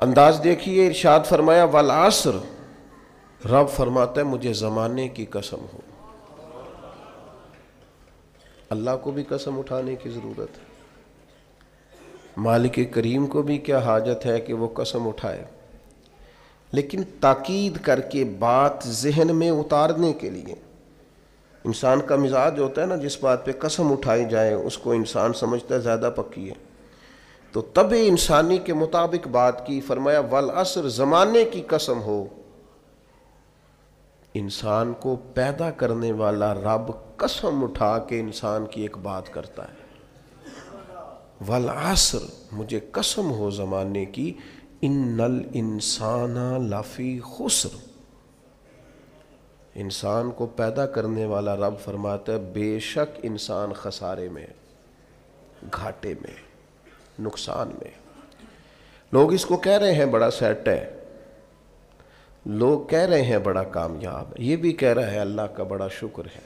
انداز دیکھیے، ارشاد فرمایا والعصر، رب فرماتا ہے مجھے زمانے کی قسم ہو۔ اللہ کو بھی قسم اٹھانے کی ضرورت ہے، مالک کریم کو بھی کیا حاجت ہے کہ وہ قسم اٹھائے، لیکن تاکید کر کے بات ذہن میں اتارنے کے لیے۔ انسان کا مزاج ہوتا ہے نا، جس بات پہ قسم اٹھائی جائے اس کو انسان سمجھتا ہے زیادہ پکی ہے، تو طبع انسانی کے مطابق بات کی، فرمایا والعصر، زمانے کی قسم ہو۔ انسان کو پیدا کرنے والا رب قسم اٹھا کے انسان کی ایک بات کرتا ہے، والعصر، مجھے قسم ہو زمانے کی، ان الانسان لفی خسر، انسان کو پیدا کرنے والا رب فرماتا ہے بے شک انسان خسارے میں، گھاٹے میں، نقصان میں۔ لوگ اس کو کہہ رہے ہیں بڑا سیٹ ہے، لوگ کہہ رہے ہیں بڑا کامیاب ہے، یہ بھی کہہ رہا ہے اللہ کا بڑا شکر ہے،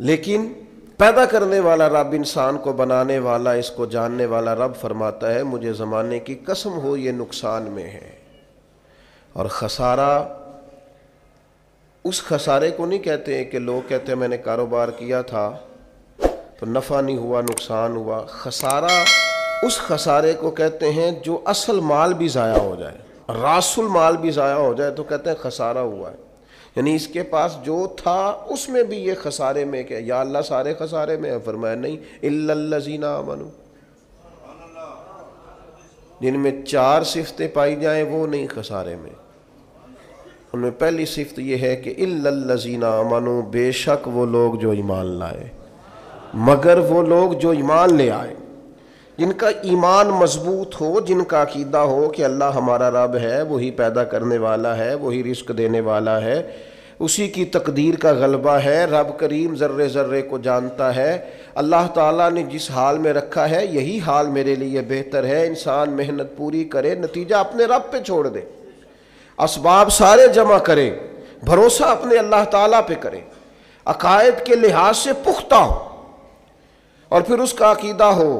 لیکن پیدا کرنے والا رب، انسان کو بنانے والا، اس کو جاننے والا رب فرماتا ہے مجھے زمانے کی قسم ہو یہ نقصان میں ہے۔ اور خسارہ، اس خسارے کو نہیں کہتے ہیں کہ لوگ کہتے ہیں میں نے کاروبار کیا تھا تو نفع نہیں ہوا، نقصان ہوا۔ خسارہ اس خسارے کو کہتے ہیں جو اصل مال بھی ضائع ہو جائے، راس المال بھی ضائع ہو جائے تو کہتے ہیں خسارہ ہوا ہے، یعنی اس کے پاس جو تھا اس میں بھی یہ خسارے میں، کہ یا اللہ سارے خسارے میں ہے؟ فرمایا نہیں، الا الذین آمنوا، جن میں 4 صفتیں پائی جائیں وہ نہیں خسارے میں۔ ان میں پہلی صفت یہ ہے کہ الا الذین آمنوا، بے شک وہ لوگ جو ایمان لائے، مگر وہ لوگ جو ایمان لے آئے، جن کا ایمان مضبوط ہو، جن کا عقیدہ ہو کہ اللہ ہمارا رب ہے، وہی پیدا کرنے والا ہے، وہی رزق دینے والا ہے، اسی کی تقدیر کا غلبہ ہے، رب کریم ذرے ذرے کو جانتا ہے، اللہ تعالیٰ نے جس حال میں رکھا ہے یہی حال میرے لیے بہتر ہے۔ انسان محنت پوری کرے، نتیجہ اپنے رب پہ چھوڑ دے، اسباب سارے جمع کرے، بھروسہ اپنے اللہ تعالیٰ پہ کرے، عقائد کے لحاظ سے پختہ ہو، اور پھر اس کا عقیدہ ہو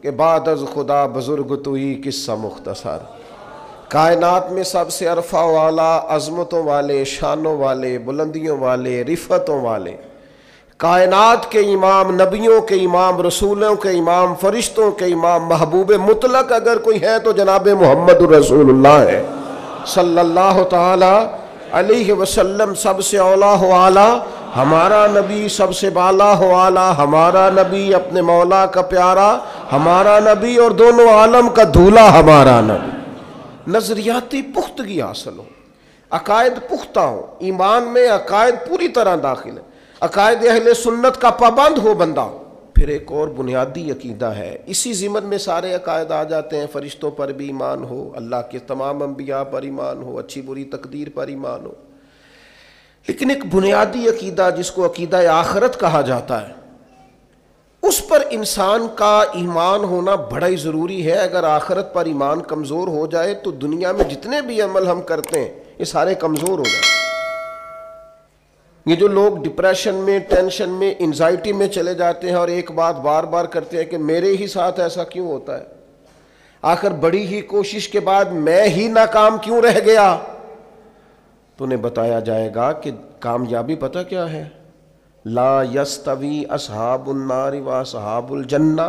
کہ بعد از خدا بزرگ توئی قصہ مختصر، کائنات میں سب سے عرفہ والا، عظمتوں والے، شانوں والے، بلندیوں والے، رفتوں والے، کائنات کے امام، نبیوں کے امام، رسولوں کے امام، فرشتوں کے امام، محبوب مطلق اگر کوئی ہے تو جناب محمد رسول اللہ ہے صلی اللہ تعالی علیہ وسلم۔ سب سے اولا ہو اعلیٰ ہمارا نبی، سب سے بالا ہو اعلیٰ ہمارا نبی، اپنے مولا کا پیارا ہمارا نبی، اور دونوں عالم کا دھولا ہمارا نبی۔ نظریاتی پختگی حاصل ہو، عقائد پختہ ہو، ایمان میں عقائد پوری طرح داخل ہے، عقائد اہل سنت کا پابند ہو بندہ۔ پھر ایک اور بنیادی عقیدہ ہے، اسی ضمن میں سارے عقائد آ جاتے ہیں، فرشتوں پر بھی ایمان ہو، اللہ کے تمام انبیاء پر ایمان ہو، اچھی بری تقدیر پر ایمان ہو، لیکن ایک بنیادی عقیدہ جس کو عقیدہ آخرت کہا جاتا ہے، اس پر انسان کا ایمان ہونا بڑا ہی ضروری ہے۔ اگر آخرت پر ایمان کمزور ہو جائے تو دنیا میں جتنے بھی عمل ہم کرتے ہیں یہ سارے کمزور ہو جائیں۔ یہ جو لوگ ڈپریشن میں، ٹینشن میں، انزائٹی میں چلے جاتے ہیں اور ایک بات بار بار کرتے ہیں کہ میرے ہی ساتھ ایسا کیوں ہوتا ہے، آخر بڑی ہی کوشش کے بعد میں ہی ناکام کیوں رہ گیا، تو انہیں بتایا جائے گا کہ کامیابی پتہ کیا ہے؟ لا یستوی اصحاب النار و اصحاب الجنہ،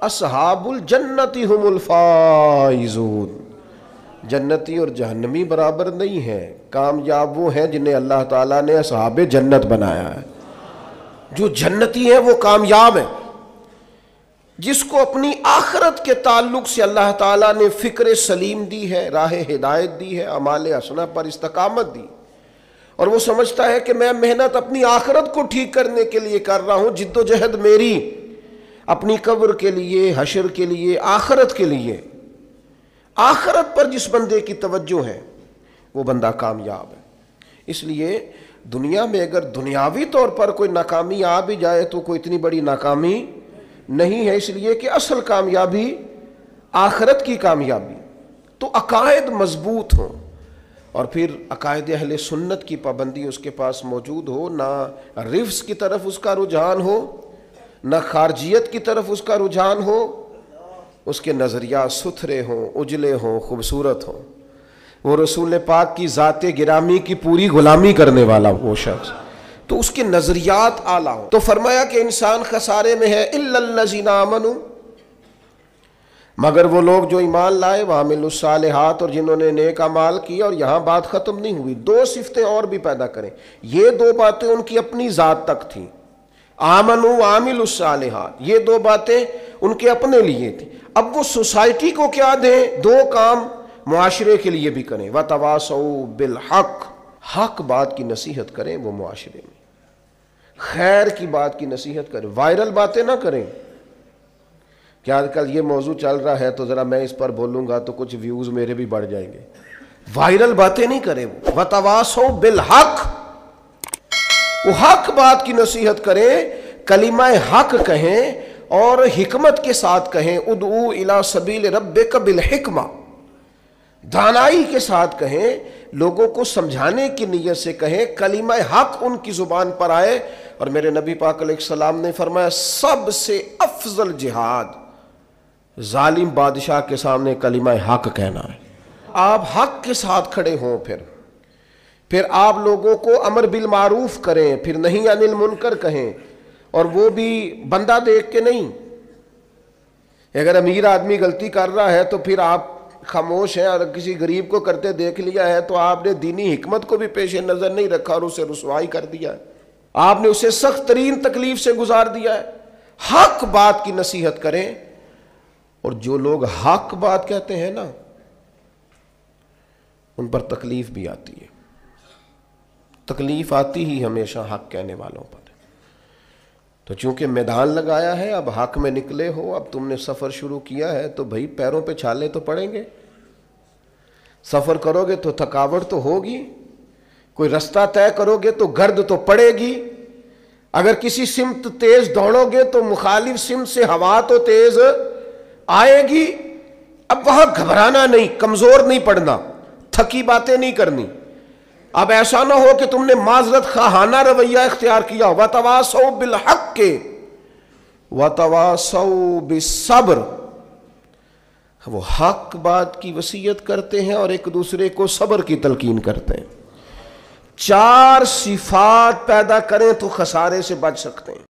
اصحاب الجنت هم الفائزون، جنتی اور جہنمی برابر نہیں ہیں، کامیاب وہ ہیں جنہیں اللہ تعالیٰ نے اصحاب جنت بنایا ہے۔ جو جنتی ہیں وہ کامیاب ہیں، جس کو اپنی آخرت کے تعلق سے اللہ تعالیٰ نے فکر سلیم دی ہے، راہ ہدایت دی ہے، اعمال حسنہ پر استقامت دی، اور وہ سمجھتا ہے کہ میں محنت اپنی آخرت کو ٹھیک کرنے کے لیے کر رہا ہوں، جد و جہد میری اپنی قبر کے لیے، حشر کے لیے، آخرت کے لیے۔ آخرت پر جس بندے کی توجہ ہے وہ بندہ کامیاب ہے۔ اس لیے دنیا میں اگر دنیاوی طور پر کوئی ناکامی آ بھی جائے تو کوئی اتنی بڑی ناکامی نہیں ہے، اس لیے کہ اصل کامیابی آخرت کی کامیابی۔ تو عقائد مضبوط ہوں، اور پھر عقائد اہل سنت کی پابندی اس کے پاس موجود ہو، نہ رفض کی طرف اس کا رجحان ہو، نہ خارجیت کی طرف اس کا رجحان ہو، اس کے نظریات ستھرے ہوں، اجلے ہوں، خوبصورت ہوں، وہ رسول پاک کی ذات گرامی کی پوری غلامی کرنے والا وہ شخص، تو اس کے نظریات اعلیٰ ہوں۔ تو فرمایا کہ انسان خسارے میں ہے الا الذین آمنوا، مگر وہ لوگ جو ایمان لائے، وعملوا الصالحات، اور جنہوں نے نیک اعمال کیا۔ اور یہاں بات ختم نہیں ہوئی، دو صفتیں اور بھی پیدا کریں۔ یہ دو باتیں ان کی اپنی ذات تک تھیں، آمنوا وعملوا الصالحات، یہ دو باتیں ان کے اپنے لیے تھیں۔ اب وہ سوسائٹی کو کیا دیں؟ دو کام معاشرے کے لیے بھی کریں، وتواصوا بالحق، حق بات کی نصیحت کریں وہ معاشرے میں، خیر کی بات کی نصیحت کریں، وائرل باتیں نہ کریں۔ کہ آج کل یہ موضوع چل رہا ہے تو ذرا میں اس پر بولوں گا تو کچھ ویوز میرے بھی بڑھ جائیں گے، وائرل باتیں نہیں کریں۔ وتواصوا بالحق، وہ حق بات کی نصیحت کریں، کلمہ حق کہیں اور حکمت کے ساتھ کہیں، ادعو الی سبیل ربک بالحکمہ، دانائی کے ساتھ کہیں، لوگوں کو سمجھانے کی نیت سے کہیں، کلمہ حق ان کی زبان پر آئے۔ اور میرے نبی پاک علیہ السلام نے فرمایا سب سے افضل جہاد ظالم بادشاہ کے سامنے کلمہ حق کہنا ہے۔ آپ حق کے ساتھ کھڑے ہوں، پھر آپ لوگوں کو امر بالمعروف کریں، پھر نہی عن المنکر کہیں، اور وہ بھی بندہ دیکھ کے نہیں۔ اگر امیر آدمی غلطی کر رہا ہے تو پھر آپ خاموش ہیں، اور کسی غریب کو کرتے دیکھ لیا ہے تو آپ نے دینی حکمت کو بھی پیش نظر نہیں رکھا اور اسے رسوائی کر دیا ہے، آپ نے اسے سخت ترین تکلیف سے گزار دیا ہے۔ حق بات کی نصیحت کریں، اور جو لوگ حق بات کہتے ہیں نا ان پر تکلیف بھی آتی ہے، تکلیف آتی ہی ہمیشہ حق کہنے والوں پر۔ تو چونکہ میدان لگایا ہے، اب حق میں نکلے ہو، اب تم نے سفر شروع کیا ہے تو بھائی پیروں پہ چھالے تو پڑیں گے، سفر کرو گے تو تھکاوٹ تو ہوگی، کوئی رستہ طے کرو گے تو گرد تو پڑے گی، اگر کسی سمت تیز دوڑو گے تو مخالف سمت سے ہوا تو تیز آئے گی۔ اب وہاں گھبرانا نہیں، کمزور نہیں پڑنا، تھکی باتیں نہیں کرنی۔ اب ایسا نہ ہو کہ تم نے معذرت خواہانہ رویہ اختیار کیا، وتواصوا بالحق وتواصوا بالصبر، وہ حق بات کی وصیت کرتے ہیں اور ایک دوسرے کو صبر کی تلقین کرتے ہیں۔ چار صفات پیدا کریں تو خسارے سے بچ سکتے ہیں۔